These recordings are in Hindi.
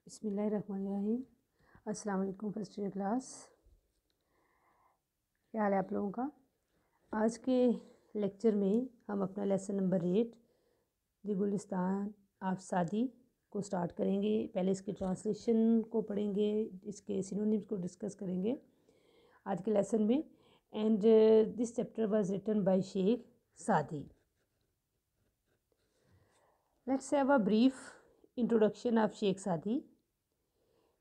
बिस्मिल्लाहिर्रहमानिर्रहीम। अस्सलाम वालेकुम फर्स्ट ईयर क्लास। क्या हाल है आप लोगों का। आज के लेक्चर में हम अपना lesson number 8 the Gulistan of सादी को स्टार्ट करेंगे। पहले इसके ट्रांसलेशन को पढ़ेंगे, इसके सिनोनिम्स को डिस्कस करेंगे आज के लेसन में। And this chapter was written by Sheikh Sadi. Let's have a brief introduction of Sheikh Sadi.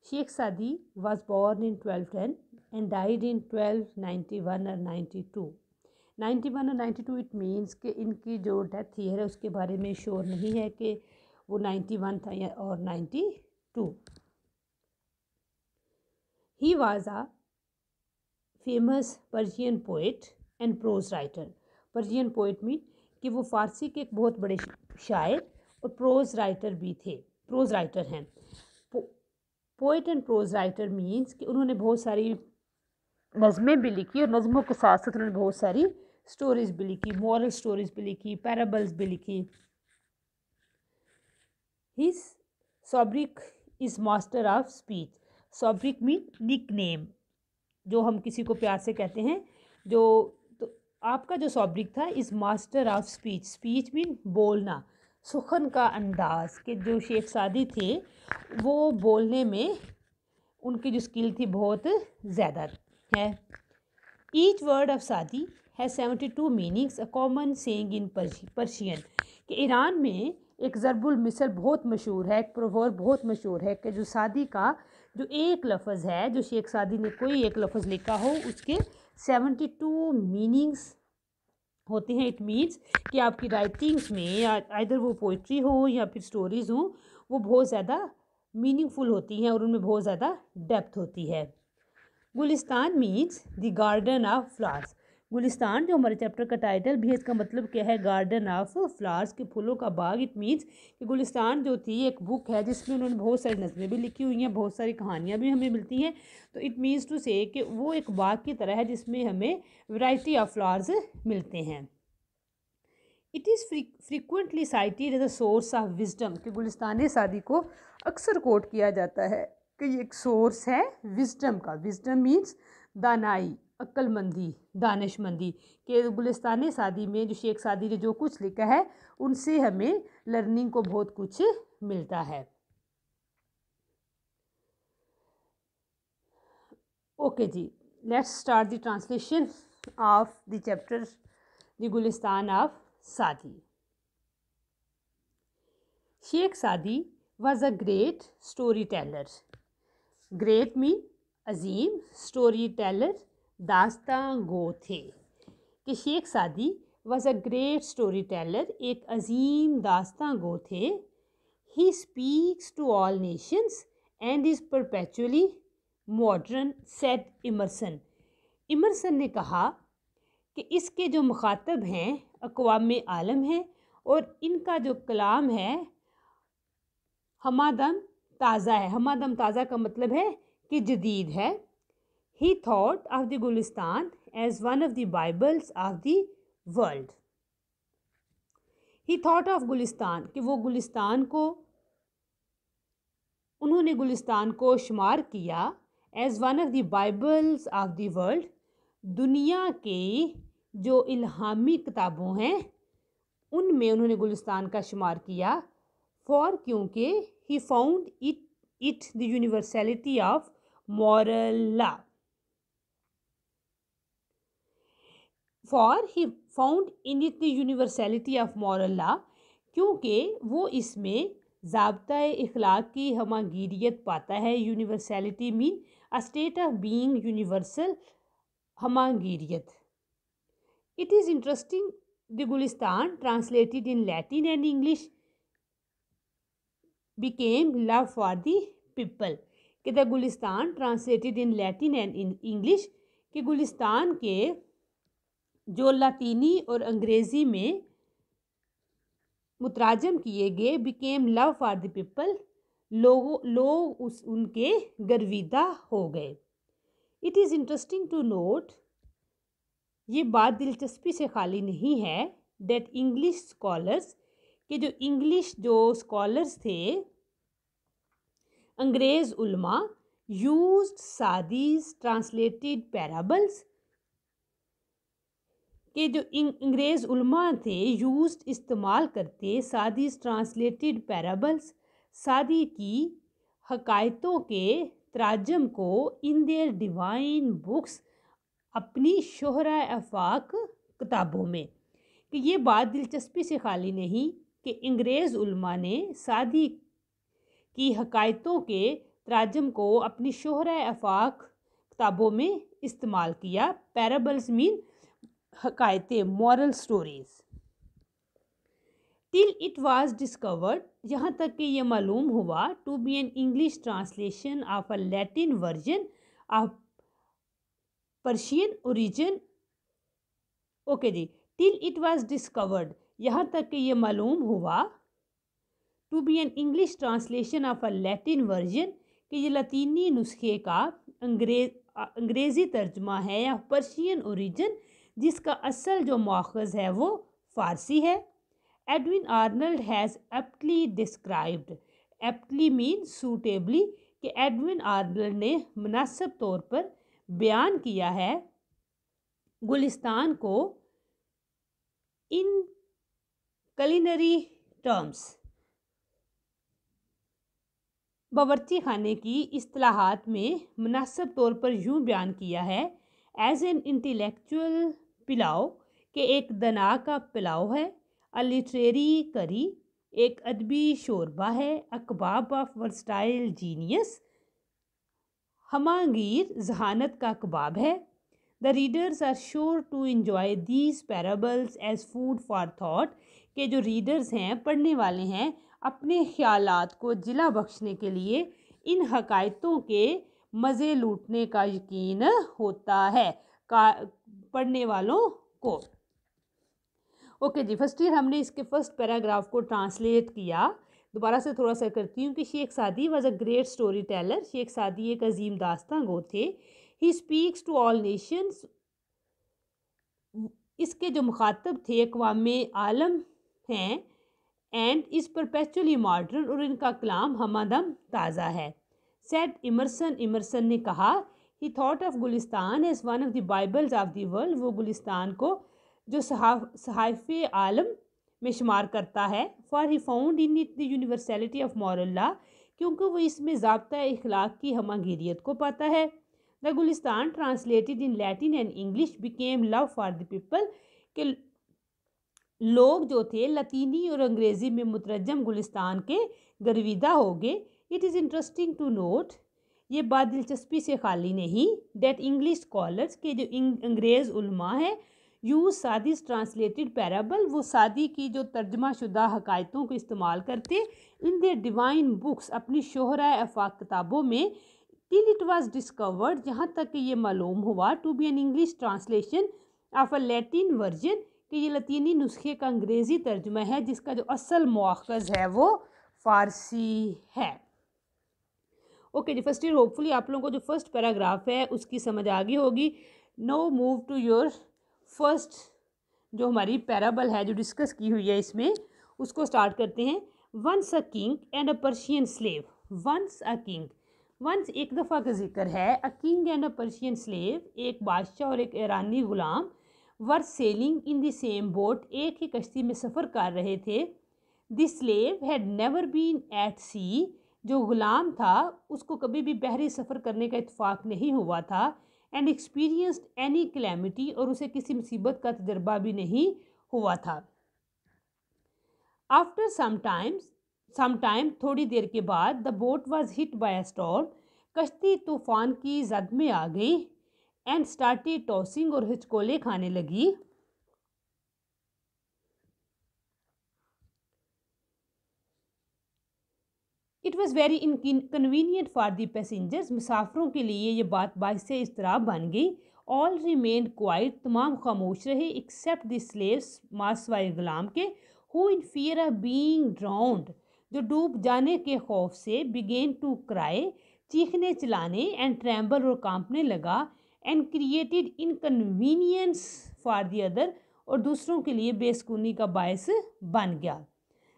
Sheikh Sadi was born in 1210 and died in 1291 or 92. 91 और 92 इट मीन्स कि इनकी जो डेथ ईयर है उसके बारे में श्योर नहीं है कि वो 91 था या और 92. He was a famous Persian poet and prose writer. Persian poet mean कि वो फ़ारसी के एक बहुत बड़े शायर और प्रोज राइटर भी थे, प्रोज राइटर हैं. Poet and pros writer means कि उन्होंने बहुत सारी नज़में भी लिखी और नज़मों के साथ साथ उन्होंने बहुत सारी स्टोरीज भी लिखी, मॉरल स्टोरीज भी लिखी, पैराबल्स भी लिखी. His sobriquet is master of speech. Sobriquet mean nickname, जो हम किसी को प्यार से कहते हैं. जो तो आपका जो सॉब्रिक था is master of speech. Speech mean बोलना, सुखन का अंदाज़. कि जो शेख सादी थे वो बोलने में उनकी जो स्किल थी बहुत ज़्यादा है. ईच वर्ड ऑफ सादी है 72 meanings, a common saying in Persian. कि ईरान में एक ज़रबुल मिसल बहुत मशहूर है, एक प्रोवर्ब बहुत मशहूर है कि जो सादी का जो एक लफ्ज़ है, जो शेख सादी ने कोई एक लफ्ज़ लिखा हो उसके 72 मीनिंग्स होते हैं. इट मीन्स कि आपकी राइटिंग्स में या इधर वो पोइट्री हो या फिर स्टोरीज़ हो वो बहुत ज़्यादा मीनिंगफुल होती हैं और उनमें बहुत ज़्यादा डेप्थ होती है. Gulistan means the garden of flowers. Gulistan जो हमारे चैप्टर का टाइटल भी है, इसका मतलब क्या है, गार्डन ऑफ फ्लावर्स, के फूलों का बाग. इट मीन्स कि गुलिस्तान जो थी एक बुक है जिसमें उन्होंने बहुत सारी नज़में भी लिखी हुई हैं, बहुत सारी कहानियाँ भी हमें मिलती हैं. तो इट मीन्स टू से कि वो एक बाग की तरह है जिसमें हमें वैरायटी ऑफ फ्लावर्स मिलते हैं. It is frequently cited as a source of wisdom. कि गुलिस्तान सादी को अक्सर कोट किया जाता है कि ये एक सोर्स है विजडम का. विजडम मीन्स दानाई, अक्लमंदी, दानिशमंदी. कि गुलिस्तान सादी में जो शेख सादी ने जो कुछ लिखा है उनसे हमें लर्निंग को बहुत कुछ मिलता है. ओके जी, let's start the translation of the chapter the Gulistan of Sadi. Sheikh Sadi was a great storyteller. Great mean अजीम, storyteller दास्तां गो थे. कि शेख सादी was a great storyteller, एक अजीम दास्तां गो थे. He speaks to all nations and is perpetually modern, said Emerson. Emerson ने कहा कि इसके जो मुखातब हैं अक़वाम आलम हैं और इनका जो कलाम है हमादम ताज़ा है. हमादम ताज़ा का मतलब है कि जदीद है. He thought of the Gulistan as one of the bibles of the world. He thought of Gulistan, कि वो गुलिस्तान को उन्होंने गुलिस्तान को शुमार किया as one of the bibles of the world. दुनिया के जो इल्हामी किताबों हैं उनमें उन्होंने गुलिस्तान का शुमार किया. फॉर क्योंकि he found it the universality of moral law. For he found in it the universality of moral law, क्योंकि वो इसमें ज़ाब्ता इखलाक की हमागिरियत पाता है. Universality mean a state of being universal, हमागिरियत. It is interesting the Gulistan translated in Latin and English became love for the people. कि the Gulistan translated in Latin and in English, कि गुलिस्तान के जो लातीनी और अंग्रेज़ी में मुतराजम किए गए became love for the people, लोग उनके गर्विदा हो गए. It is interesting to note, ये बात दिलचस्पी से खाली नहीं है, दैट इंग्लिश स्कॉलर्स, कि जो इंग्लिश जो स्कॉलर्स थे अंग्रेज उलमा यूज्ड सादीज ट्रांसलेटेड पैराबल्स, के जो अंग्रेज उलमा थे यूज्ड इस्तेमाल करते सादीज ट्रांसलेटेड पैराबल्स, सादी की हकायतों के तराजम को इन देयर डिवाइन बुक्स, अपनी शोहरा आफाक किताबों में। कि ये बात दिलचस्पी से खाली नहीं कि अंग्रेज़ उलमा ने सादी की हकायतों के तराजम को अपनी शोहरा आफाक किताबों में इस्तेमाल किया। पैराबल्स मीन हकायतें, moral stories. Till it was discovered, यहाँ तक कि ये मालूम हुआ, to be an English translation of a Latin version of Persian origin. Okay जी, टिल इट वाज डिस्कवर्ड, यहाँ तक कि ये मालूम हुआ, to be an English translation of a Latin version, कि ये लतीनी नुस्खे का अंग्रेज़ी तर्जमा है या पर्शियन ओरिजिन, जिसका असल जो माखज़ है वो फ़ारसी है। Edwin Arnold has aptly described, aptly mean suitably, कि एडविन आर्नल्ड ने मुनासिब तौर पर बयान किया है गुलिस्तान को इन कलिनरी टर्म्स, बावर्ची खाने की इस्तिलाहात में मुनासिब तौर पर यूँ बयान किया है, एज एन इंटेलेक्चुअल पुलाव, के एक दना का पुलाव है, अ लिटरेरी करी, एक अदबी शोरबा है, a kebab of versatile genius, हमागीर जहानत का कबाब है। The readers are sure to enjoy these parables as food for thought, के जो रीडर्स हैं, पढ़ने वाले हैं, अपने ख्यालात को जिला बख्शने के लिए इन हकायतों के मज़े लूटने का यकीन होता है पढ़ने वालों को। ओके जी, फर्स्ट ईयर हमने इसके फर्स्ट पैराग्राफ को ट्रांसलेट किया। दोबारा से थोड़ा सा करती हूँ कि Sheikh Saadi was a great story teller, Sheikh Saadi एक अजीम दास्तां गो थे। He speaks to all nations, इसके जो मुखातब थे अक़वाम आलम हैं, एंड इज़ परपेचुअली मॉडर्न, और इनका कलाम हमादम ताज़ा है। सेड इमरसन, इमरसन ने कहा, he thought of Gulistan as one of the bibles of the world, वो गुलिस्तान को जो सहाफ़े आलम में शुमार करता है। For he found in it the universality of moral law, क्योंकि वो इसमें ज़ाब्ता इखलाक की हमागिरियत को पाता है। The Gulistan translated in Latin and English became love for the people, के लोग जो थे लतीनी और अंग्रेज़ी में मुतरजम गुलिस्तान के गर्विदा हो गए। It is interesting to note, ये बात दिलचस्पी से खाली नहीं, दैट इंग्लिश स्कॉलर्स, के जो अंग्रेज़ उलमा है, यूज सादीज ट्रांसलेटेड पैराबल, वो सादी की जो तर्जमा शुदा हकायतों को इस्तेमाल करते इन देयर डिवाइन बुक्स, अपनी शोहरा आफाक किताबों में। टिल इट वाज डिस्कवर्ड, जहाँ तक कि ये मालूम हुआ, to be an English translation of a Latin version, कि ये लतीनी नुस्खे का अंग्रेज़ी तर्जुमा है, जिसका जो असल मुआख़ज़ है वो फ़ारसी है। ओके जी, फर्स्ट ईयर होपफुली आप लोगों को जो फर्स्ट पैराग्राफ है उसकी समझ आ गई होगी। Now move to your first, जो हमारी पैराबल है जो डिस्कस की हुई है इसमें, उसको स्टार्ट करते हैं। Once a king and a Persian slave, once a king, once एक दफ़ा का जिक्र है, a king and a Persian slave, एक बादशाह और एक ईरानी ग़ुलाम, were sailing in the same boat, एक ही कश्ती में सफ़र कर रहे थे। The slave had never been at sea, जो ग़ुलाम था उसको कभी भी बहरी सफ़र करने का इत्फाक नहीं हुआ था। एंड एक्सपीरियंस्ड एनी कैलेमिटी, और उसे किसी मुसीबत का तजर्बा भी नहीं हुआ था। आफ्टर सम टाइम, थोड़ी देर के बाद, the boat was hit by a storm, कश्ती तूफ़ान की जद में आ गई। एंड स्टार्टेड टॉसिंग, और हिचकोले खाने लगी। It was very inconvenient for the passengers, मुसाफरों के लिए ये बात बाइस से इज़्तिराब बन गई। ऑल रिमेन्ड क्वाइट, तमाम खामोश रहे, एक्सेप्ट द स्लेव्स, मासवाए गुलाम के, who in fear of being drowned, जो डूब जाने के खौफ से, बिगेन टू क्राई, चीखने चिल्लाने, एंड ट्रैम्बल, और कांपने लगा, and created inconvenience for the other, और दूसरों के लिए बेसुकूनी का बायस बन गया।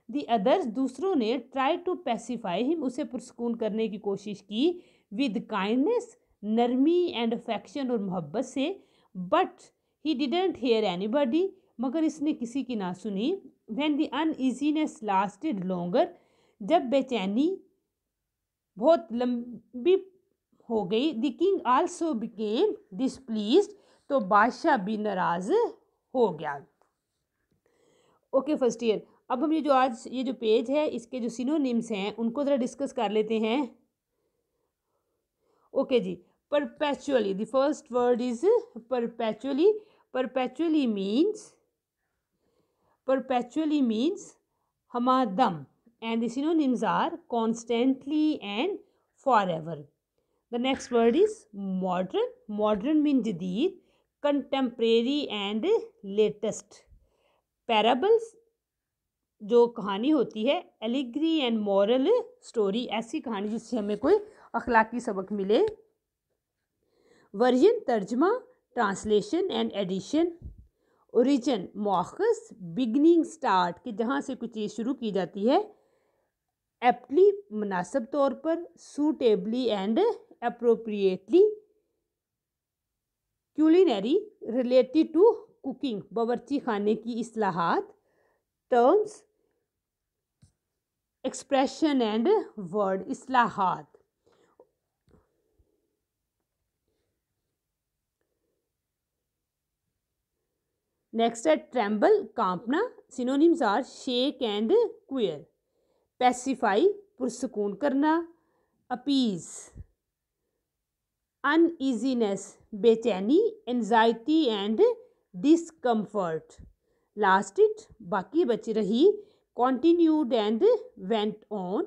दी अदर्स, दूसरों ने ट्राई टू पैसिफाई हिम, उसे पुरस्कून करने की कोशिश की, विद काइंडनेस, नरमी एंड अफेक्शन और मोहब्बत से, but he didn't hear anybody, मगर इसने किसी की ना सुनी। When the uneasiness lasted longer, जब बेचैनी बहुत लंबी हो गई, the king also became displeased, तो बादशाह भी नाराज हो गया। ओके फर्स्ट ईयर, अब हम ये जो पेज है इसके जो सिनोनिम्स हैं उनको ज़रा डिस्कस कर लेते हैं। ओके जी, perpetually, the first word is perpetually. Perpetually means हमादम, and the synonyms are constantly and forever. The next word is modern. Modern means jadid, contemporary and latest. Parables, जो कहानी होती है, एलिग्री एंड मॉरल स्टोरी, ऐसी कहानी जिससे हमें कोई अखलाकी सबक मिले। वर्जन, तर्जमा, ट्रांसलेशन एंड एडिशन। ओरिजिन, मौखस, बिगनिंग, स्टार्ट, कि जहाँ से कुछ चीज़ शुरू की जाती है। एप्टली, मुनासिब तौर पर। Suitably and appropriately. Culinary, related to cooking, बावर्ची खाने की इस्लाहात। टर्म्स, एक्सप्रेशन एंड वर्ड, इस्लाहात। नेक्स्ट है ट्रेम्बल, कांपना। Synonyms are shake and quiver. Pacify, पुरसकून करना। अपीज, अनईजीनेस, बेचैनी, anxiety and discomfort. Lasted, बाकी बची रही। Continued and went on.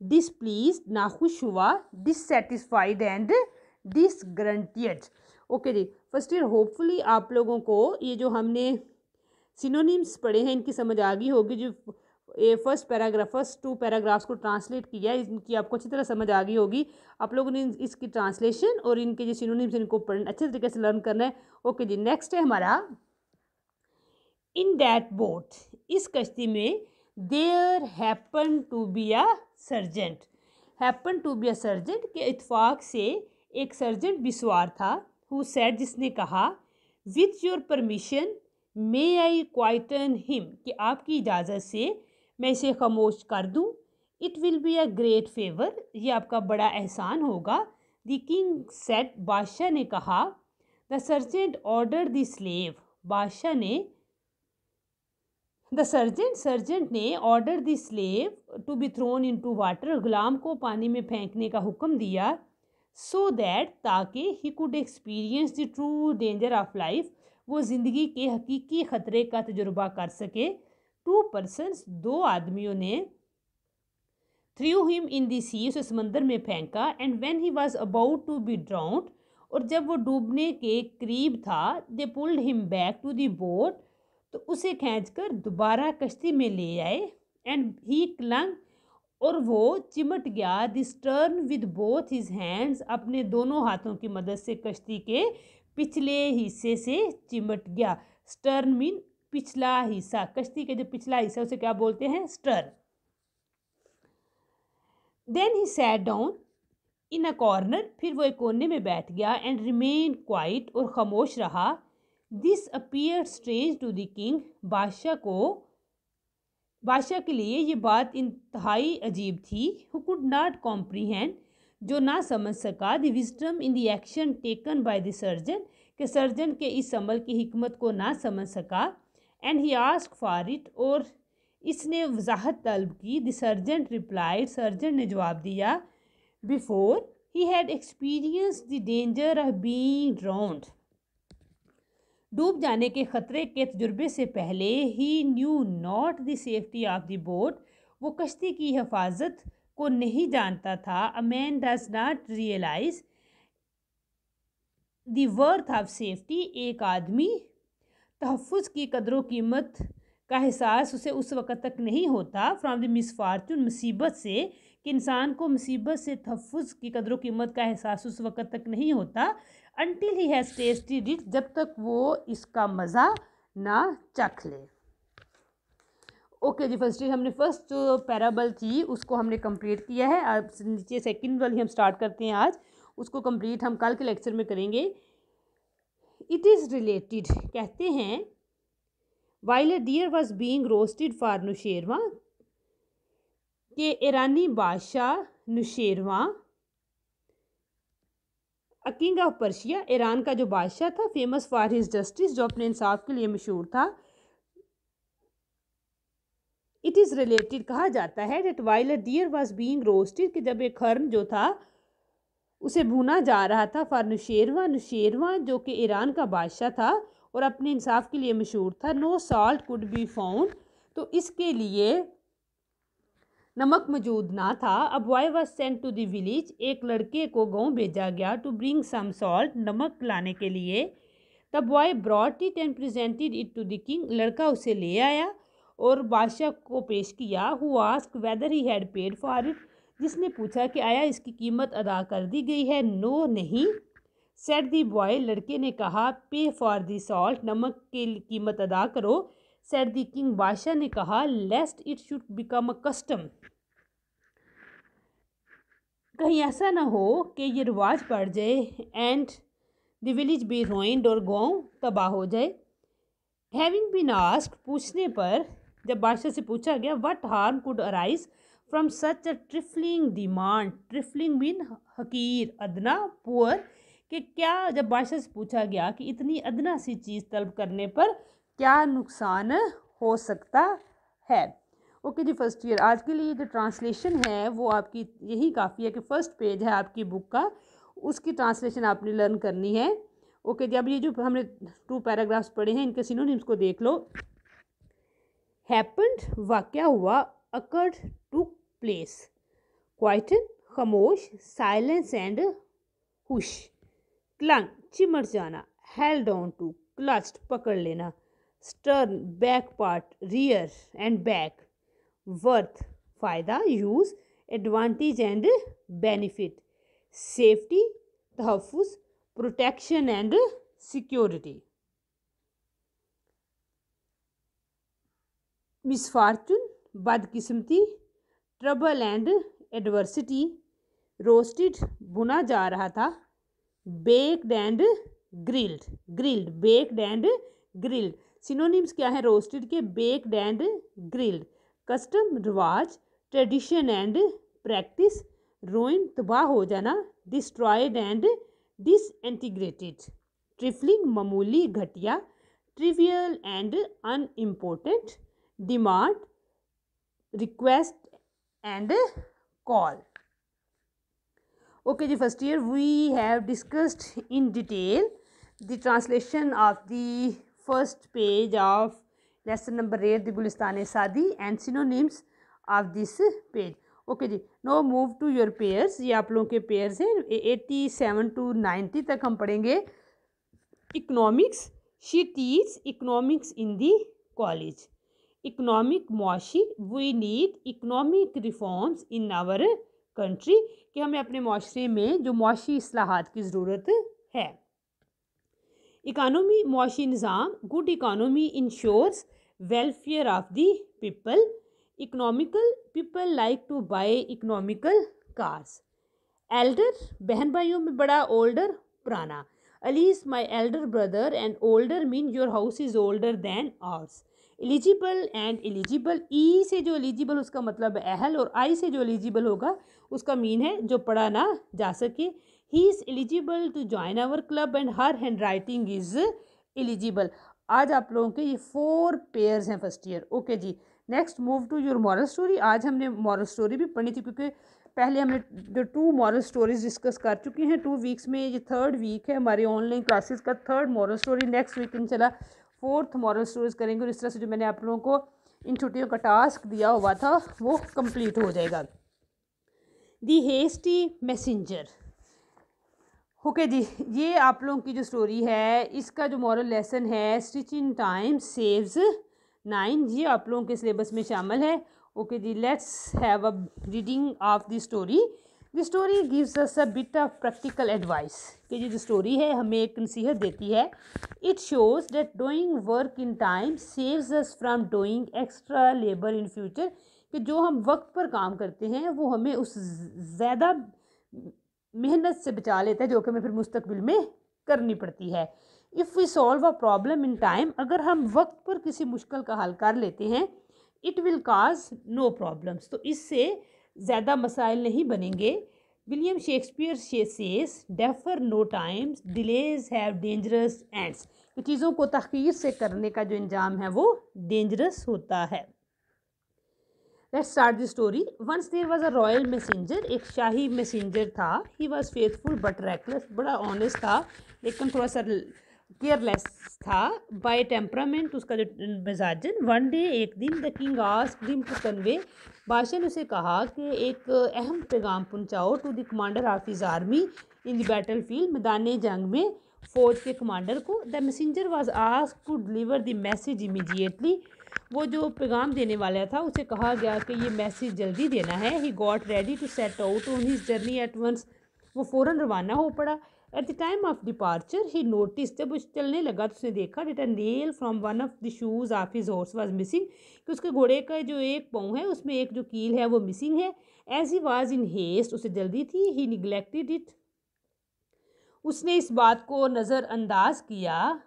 Displeased, नाखुश हुआ। Dissatisfied and disgruntled. ओके जी, फर्स्ट ईयर होपफुली आप लोगों को ये जो हमने सिनोनिम्स पढ़े हैं इनकी समझ आ गई होगी। जो फर्स्ट 2 पैराग्राफ्स को ट्रांसलेट किया इनकी आपको अच्छी तरह समझ आ गई होगी। आप लोगों ने इसकी ट्रांसलेशन और इनके जो सिनोनिम्स इनको अच्छे तरीके से लर्न करना है। ओके जी, नेक्स्ट है हमारा इन दैट बोट, इस कश्ती में। There happen to be a sergeant. Happen to be a sergeant के इत्फाक से एक सर्जेंट भी सवार था। हु सेड, जिसने कहा, with your permission may I quieten him, कि आपकी इजाज़त से मैं इसे खामोश कर दूँ। It will be a great favour, ये आपका बड़ा एहसान होगा। द किंग सेड, बादशाह ने कहा। The sergeant order the slave, बादशाह ने सर्जेंट ने order the slave to be thrown into water, गुलाम को पानी में फेंकने का हुक्म दिया। सो दैट, ताकि he could experience the true danger of life, वो ज़िंदगी के हकीकी ख़तरे का तजुर्बा कर सके। 2 persons, 2 आदमियों ने। थ्रू हिम इन दी सी, उसे समंदर में फेंका। And when he was about to be drowned, और जब वो डूबने के करीब था। They pulled him back to the boat, तो उसे खींचकर दोबारा कश्ती में ले आए। एंड ही क्लंग, और वो चिमट गया। The stern with both his hands, अपने दोनों हाथों की मदद से कश्ती के पिछले हिस्से से चिमट गया। स्टर्न मीन पिछला हिस्सा, कश्ती के जो पिछला हिस्सा उसे क्या बोलते हैं, stern. Then he sat down in a corner, फिर वो एक कोने में बैठ गया। एंड रिमेन क्वाइट, और खामोश रहा। This appear strange to the king, बादशाह के लिए ये बात इंतहाई अजीब थी। हु कुड नॉट कॉम्प्रीहेंड, जो ना समझ सका। The wisdom in the action taken by the surgeon, के सर्जन के इस अमल की हिकमत को ना समझ सका। And he ask for it, और इसने वजाहत तलब की। द सर्जन रिप्लाइड, सर्जन ने जवाब दिया। Before he had experience the danger of being drowned, डूब जाने के ख़तरे के तजुर्बे से पहले। He knew not the safety of the boat, वो कश्ती की हिफाजत को नहीं जानता था। A man does not realise the worth of safety, एक आदमी तहफ़्फ़ुज़ की कदर कीमत का एहसास उसे उस वक़्त तक नहीं होता। फ्रॉम द मिसफॉर्चून, मुसीबत से, कि इंसान को मुसीबत से तहफ़्फ़ुज़ की कदर कीमत का एहसास उस वक़्त तक नहीं होता। Until he has tested it, जब तक वो इसका मज़ा ना चख ले। ओके जी, फर्स्ट हमने फर्स्ट जो पैराबल थी उसको हमने कंप्लीट किया है। अब नीचे सेकंड वाली हम स्टार्ट करते हैं आज, उसको कंप्लीट हम कल के लेक्चर में करेंगे। इट इज़ रिलेटेड, कहते हैं while a deer was being roasted for Nushirvan, के ईरानी बादशाह Nushirvan a king of Persia, ईरान का जो बादशाह था फेमस फॉर हिज जस्टिस, जो अपने इंसाफ के लिए मशहूर था। इट इज़ रिलेटेड, कहा जाता है that while a deer was being roasted, कि जब एक खर्न जो था उसे भुना जा रहा था, फॉर नुशेरवा, नुशेरवा जो कि ईरान का बादशाह था और अपने इंसाफ के लिए मशहूर था। No salt could be found, तो इसके लिए नमक मौजूद ना था। अब boy was sent to the village, एक लड़के को गांव भेजा गया, टू ब्रिंग सम सॉल्ट, नमक लाने के लिए। तब boy brought it and presented it to the king, लड़का उसे ले आया और बादशाह को पेश किया। Who asked whether he had paid for it, जिसने पूछा कि आया इसकी कीमत अदा कर दी गई है। नो, नहीं। सेड दी बॉय, लड़के ने कहा, पे फॉर दी सॉल्ट, नमक की कीमत अदा करो। सेड दी किंग, बादशाह ने कहा, lest it should become a custom, कहीं ऐसा ना हो कि ये रिवाज पड़ जाए, and the village be ruined, और गाँव तबाह हो जाए। हैविंग बीन आस्क्ड, पूछने पर, जब बादशाह से पूछा गया, what harm could arise from such a trifling demand, trifling mean हकीर, अदना, पुअर, कि क्या, जब बादशाह से पूछा गया कि इतनी अदना सी चीज़ तलब करने पर क्या नुकसान हो सकता है। ओके जी, फर्स्ट ईयर आज के लिए जो ट्रांसलेशन है वो आपकी यही काफ़ी है कि फर्स्ट पेज है आपकी बुक का, उसकी ट्रांसलेशन आपने लर्न करनी है। ओके जी, अब ये जो हमने 2 पैराग्राफ्स पढ़े हैं इनके सिनोनिम्स को देख लो। हैपेंड, वाक़या हुआ। Occurred, took place. क्वाइटन, खामोश। Silence and hush. क्लंग, चिमट जाना। हेल्ड ऑन टू, क्लच्ड, पकड़ लेना। Stern, back part, rear end back. Worth, फ़ायदा, use. Advantage and benefit. Safety, तहफ़्फ़ुज़। Protection and security. मिसफॉर्चून, बदकिस्मती। Trouble and adversity. रोस्टेड, भुना जा रहा था। Baked and grilled, grilled, baked and grilled. Synonyms क्या है रोस्टेड के, बेक्ड एंड ग्रिल्ड। कस्टम, रिवाज। Tradition and practice. रोइन, तबाह हो जाना। Destroyed and disintegrated. ट्रिफलिंग, मामूली, घटिया। Trivial and unimportant. Demand, request and call. Okay, the first year we have discussed in detail the translation of the first page of lesson number 8, the Gulistane-e-Saadi, and synonyms of this page. Okay जी, now move to your pairs. ये आप लोगों के pairs हैं, 87 to 90 तक हम पढ़ेंगे। Economics, she teaches economics in the college. Economic, मुआशी, we need economic reforms in our country, कि हमें अपने माशरे में जो मुआशी इस्लाहात की ज़रूरत है। इकानमी, मुआशी निज़ाम। Good economy ensures welfare of the people. Economical, people like to buy economical cars. Elder, बहन भाइयों में बड़ा। ओल्डर, पुराना। Ali is my elder brother, and older mean your house is older than ours. Eligible and eligible, E से जो एलिजिबल उसका मतलब अहल, और आई से जो एलिजिबल होगा उसका मीन है जो पढ़ा ना जा सके। He is eligible to join our club and her hand writing is eligible. आज आप लोगों के ये 4 पेयर्स हैं फर्स्ट ईयर। ओके जी, next move to your moral story. आज हमने मॉरल स्टोरी भी पढ़ी थी, क्योंकि पहले हमने जो 2 मॉरल स्टोरीज डिस्कस कर चुके हैं 2 वीक्स में। ये 3rd वीक है हमारी ऑनलाइन क्लासेस का, 3rd moral story. Next week इंशाल्लाह 4th मॉरल स्टोरीज करेंगे, और इस तरह से जो मैंने आप लोगों को इन छुट्टियों का टास्क दिया हुआ था वो कंप्लीट हो जाएगा। The hasty messenger. ओके जी, ये आप लोगों की जो स्टोरी है इसका जो मॉरल लेसन है, स्टिच इन टाइम सेव्स 9, ये आप लोगों के सिलेबस में शामिल है। ओके जी, let's have a reading of the story. The story gives us a bit of practical advice, कि ये जो स्टोरी है हमें एक नसीहत देती है. It shows that doing work in time saves us from doing extra labour in future, कि जो हम वक्त पर काम करते हैं वो हमें उस ज़्यादा मेहनत से बचा लेता है जो कि हमें फिर मुस्तकबिल में करनी पड़ती है. If we solve a problem in time, अगर हम वक्त पर किसी मुश्किल का हल कर लेते हैं, it will cause no problems, तो इससे ज़्यादा मसाइल नहीं बनेंगे. William Shakespeare says defer no times, delays have dangerous ends, कि चीज़ों को तखीर से करने का जो इंजाम है वो डेंजरस होता है. Let's start the story. Once there was a royal messenger, एक शाही मैसेंजर था. He was faithful but reckless, बड़ा ऑनेस्ट था लेकिन थोड़ा सा केयरलेस था. बाय टेम्परामेंट, उसका जो मिजाजन. वन डे, एक दिन, the king asked him to convey, बादशाह ने उसे कहा कि एक अहम पैगाम पहुंचाओ to the commander of his army in the battle field, मैदान जंग में फौज के कमांडर को. The messenger was asked to deliver the message immediately, वो जो पैगाम देने वाला था उसे कहा गया कि ये मैसेज जल्दी देना है. He got ready to set out on his journey at once, वो फ़ौरन रवाना हो पड़ा. At the time of departure he notice, जब वो चलने लगा तो उसने देखा that a nail from one of the shoes of his horse was missing, कि उसके घोड़े का जो एक पाँव है उसमें एक जो कील है वो मिसिंग है. As he was in haste, उसे जल्दी थी. ही निगलेक्टेड इट, उसने इस बात को नज़रअंदाज किया.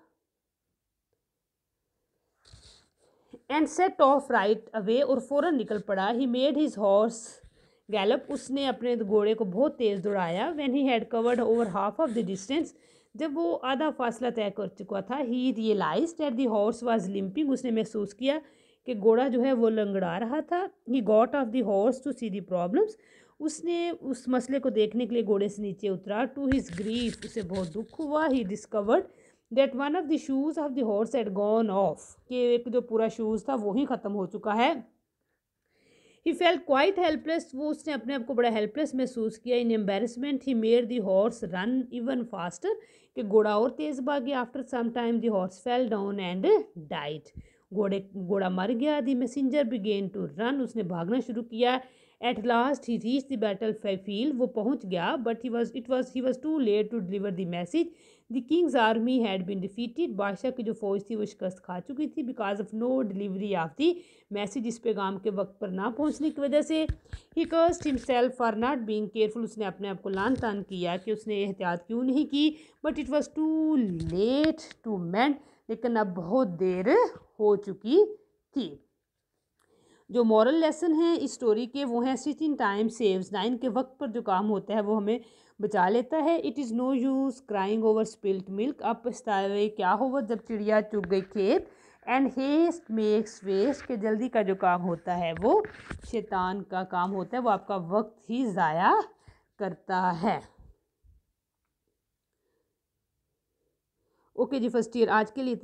And set off right away, और फ़ौरन निकल पड़ा. He made his horse gallop, उसने अपने घोड़े को बहुत तेज़ दौड़ाया. When he had covered over half of the distance, जब वो आधा फासला तय कर चुका था. He realised that the horse was limping, उसने महसूस किया कि घोड़ा जो है वो लंगड़ा रहा था. He got off the horse to see the problems, उसने उस मसले को देखने के लिए घोड़े से नीचे उतरा. टू हिज ग्रीफ, उसे बहुत दुख हुआ. He discovered that one of the shoes of the horse had gone of, कि एक जो पूरा शूज़ था वो ही ख़त्म हो चुका है. ही फेल्ट क्वाइट हेल्पलेस, वो उसने अपने आप को बड़ा हेल्पलेस महसूस किया. In embarrassment he made the horse run even faster, कि घोड़ा और तेज़ भाग गया. After some time the horse fell down and died, घोड़ा मर गया. The messenger began to run, उसने भागना शुरू किया. At last he reach the battle field, वो पहुंच गया. But he was too late to deliver the message. The king's army had been defeated, बादशाह की जो फौज थी वो शिकस्त खा चुकी थी. Because of no delivery of the message, इस पैगाम के वक्त पर ना पहुंचने की वजह से. He cursed himself for not being careful, उसने अपने आप को लान तान किया कि उसने एहतियात क्यों नहीं की. But it was too late to mend, लेकिन अब बहुत देर हो चुकी थी. जो मॉरल लेसन है इस स्टोरी के वो हैं स्टिचिंग टाइम सेव्स नाइन, के वक्त पर जो काम होता है वो हमें बचा लेता है. It is no use crying over spilt milk, अब पछतावे क्या होगा जब चिड़िया चुग गई खेत. एंड हेस्ट मेक्स वेस्ट, के जल्दी का जो काम होता है वो शैतान का काम होता है, वो आपका वक्त ही ज़ाया करता है. ओके जी, फर्स्ट ईयर आज के लिए